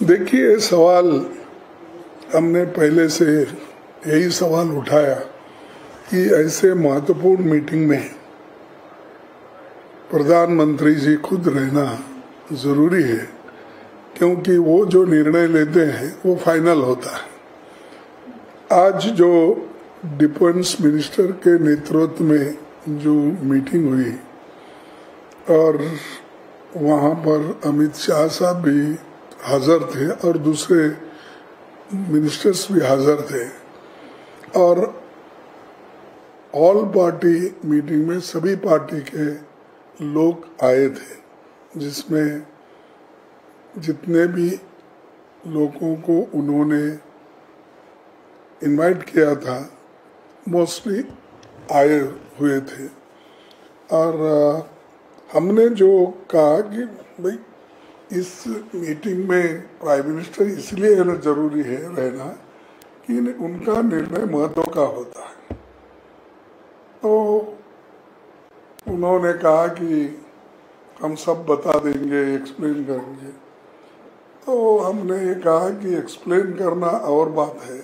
देखिए, सवाल हमने पहले से यही सवाल उठाया कि ऐसे महत्वपूर्ण मीटिंग में प्रधानमंत्री जी खुद रहना जरूरी है, क्योंकि वो जो निर्णय लेते हैं वो फाइनल होता है। आज जो डिफेंस मिनिस्टर के नेतृत्व में जो मीटिंग हुई और वहाँ पर अमित शाह साहब भी हाजिर थे और दूसरे मिनिस्टर्स भी हाजिर थे और ऑल पार्टी मीटिंग में सभी पार्टी के लोग आए थे, जिसमें जितने भी लोगों को उन्होंने इनवाइट किया था मोस्टली आए हुए थे। और हमने जो कहा कि भाई इस मीटिंग में प्राइम मिनिस्टर इसलिए जरूरी है रहना कि उनका निर्णय महत्व का होता है। तो उन्होंने कहा कि हम सब बता देंगे, एक्सप्लेन करेंगे। तो हमने ये कहा कि एक्सप्लेन करना और बात है,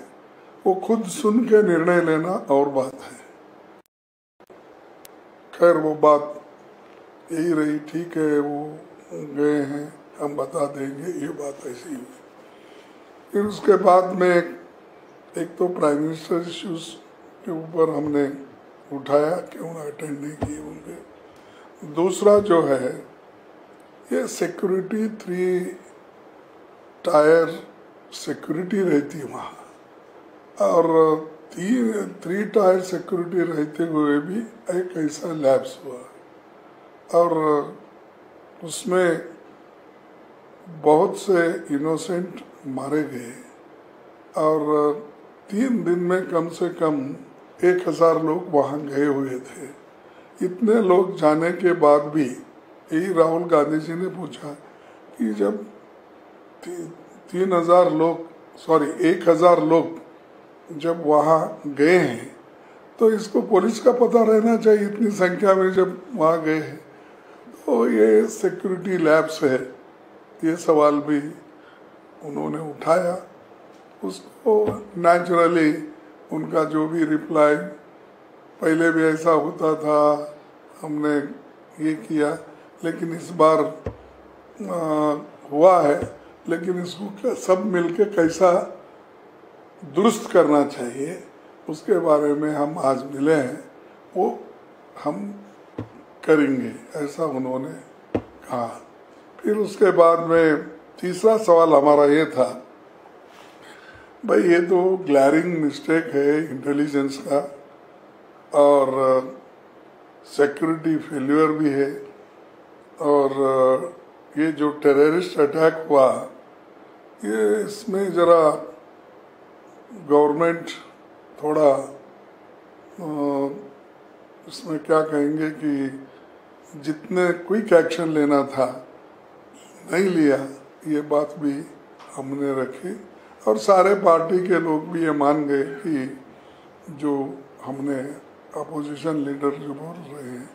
वो खुद सुन के निर्णय लेना और बात है। खैर वो बात यही रही, ठीक है, वो गए हैं, हम बता देंगे, ये बात ऐसी हुई। फिर उसके बाद में एक तो प्राइम मिनिस्टर इश्यूज के ऊपर हमने उठाया, क्यों ना अटेंड नहीं किए उनके। दूसरा जो है ये सिक्योरिटी, 3 टायर सिक्योरिटी रहती वहाँ, और 3 टायर सिक्योरिटी रहते हुए भी एक ऐसा लैप्स हुआ और उसमें बहुत से इनोसेंट मारे गए और 3 दिन में कम से कम 1000 लोग वहाँ गए हुए थे। इतने लोग जाने के बाद भी यही राहुल गांधी जी ने पूछा कि जब 1000 लोग जब वहाँ गए हैं तो इसको पुलिस का पता रहना चाहिए, इतनी संख्या में जब वहाँ गए हैं। तो ये सिक्योरिटी लैब्स है, ये सवाल भी उन्होंने उठाया। उसको नेचुरली उनका जो भी रिप्लाई, पहले भी ऐसा होता था, हमने ये किया, लेकिन इस बार हुआ है, लेकिन इसको सब मिलके कैसा दुरुस्त करना चाहिए उसके बारे में हम आज मिले हैं, वो हम करेंगे, ऐसा उन्होंने कहा। फिर उसके बाद में तीसरा सवाल हमारा ये था, भाई ये तो ग्लैरिंग मिस्टेक है इंटेलिजेंस का और सिक्योरिटी फेल्यूर भी है, और ये जो टेररिस्ट अटैक हुआ, ये इसमें जरा गवर्नमेंट थोड़ा इसमें क्या कहेंगे कि जितने क्विक एक्शन लेना था नहीं लिया, ये बात भी हमने रखी और सारे पार्टी के लोग भी ये मान गए कि जो हमने अपोजिशन लीडर जो बोल रहे हैं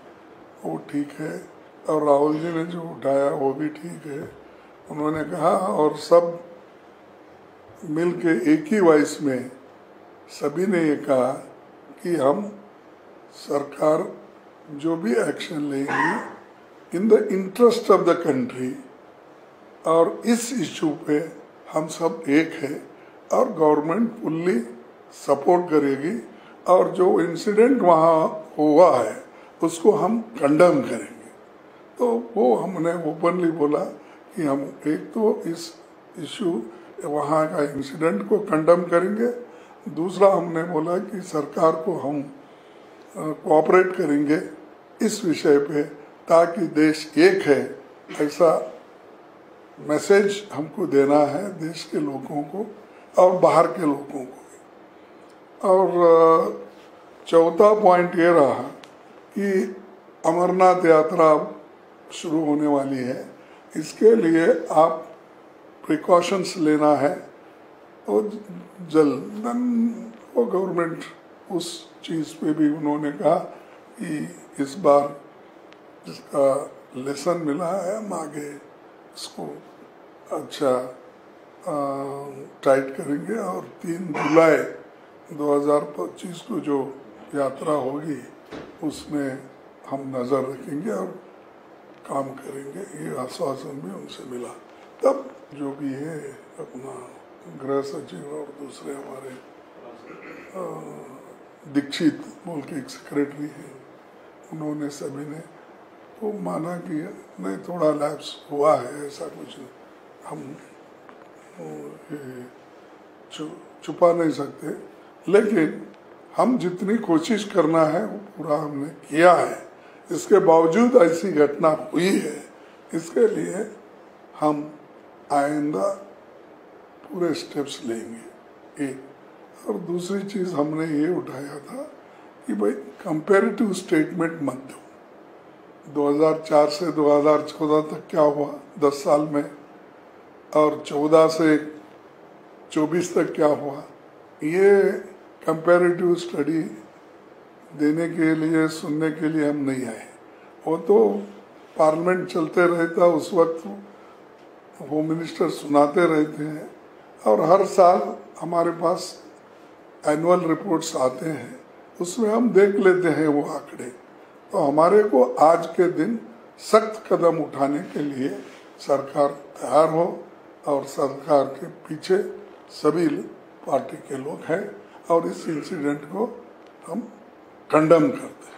वो ठीक है, और राहुल जी ने जो उठाया वो भी ठीक है, उन्होंने कहा। और सब मिलके एक ही वॉइस में सभी ने ये कहा कि हम सरकार जो भी एक्शन लेंगे in the interest of the country, और इस इश्यू पे हम सब एक है और गवर्नमेंट फुल्ली सपोर्ट करेगी, और जो इंसिडेंट वहाँ हुआ है उसको हम कंडेम करेंगे। तो वो हमने ओपनली बोला कि हम एक तो इस इश्यू वहाँ का इंसिडेंट को कंडेम करेंगे, दूसरा हमने बोला कि सरकार को हम कोऑपरेट करेंगे इस विषय पे, ताकि देश एक है, ऐसा मैसेज हमको देना है देश के लोगों को और बाहर के लोगों को। और चौथा पॉइंट ये रहा कि अमरनाथ यात्रा शुरू होने वाली है, इसके लिए आप प्रिकॉशंस लेना है, और जल्दन वो गवर्नमेंट उस चीज़ पे भी उन्होंने कहा कि इस बार जिसका लेसन मिला है हम आगे इसको अच्छा टाइट करेंगे और 3 जुलाई 2025 को जो यात्रा होगी उसमें हम नज़र रखेंगे और काम करेंगे, ये आश्वासन भी उनसे मिला। तब जो भी है अपना गृह सचिव और दूसरे हमारे दीक्षित बोल के एक सेक्रेटरी हैं, उन्होंने सभी ने तो माना कि नहीं थोड़ा लैप्स हुआ है, ऐसा कुछ हम छुपा नहीं सकते, लेकिन हम जितनी कोशिश करना है वो पूरा हमने किया है। इसके बावजूद ऐसी घटना हुई है, इसके लिए हम आइंदा पूरे स्टेप्स लेंगे। एक और दूसरी चीज़ हमने ये उठाया था कि भाई कंपैरेटिव स्टेटमेंट मत दो। 2004 से 2014 तक क्या हुआ 10 साल में, और 14 से 24 तक क्या हुआ, ये कंपैरेटिव स्टडी देने के लिए सुनने के लिए हम नहीं आए। वो तो पार्लियामेंट चलते रहता, उस वक्त होम मिनिस्टर सुनाते रहते हैं, और हर साल हमारे पास एनुअल रिपोर्ट्स आते हैं, उसमें हम देख लेते हैं वो आंकड़े। तो हमारे को आज के दिन सख्त कदम उठाने के लिए सरकार तैयार हो, और सरकार के पीछे सभी पार्टी के लोग हैं, और इस इंसिडेंट को हम कंडम करते हैं।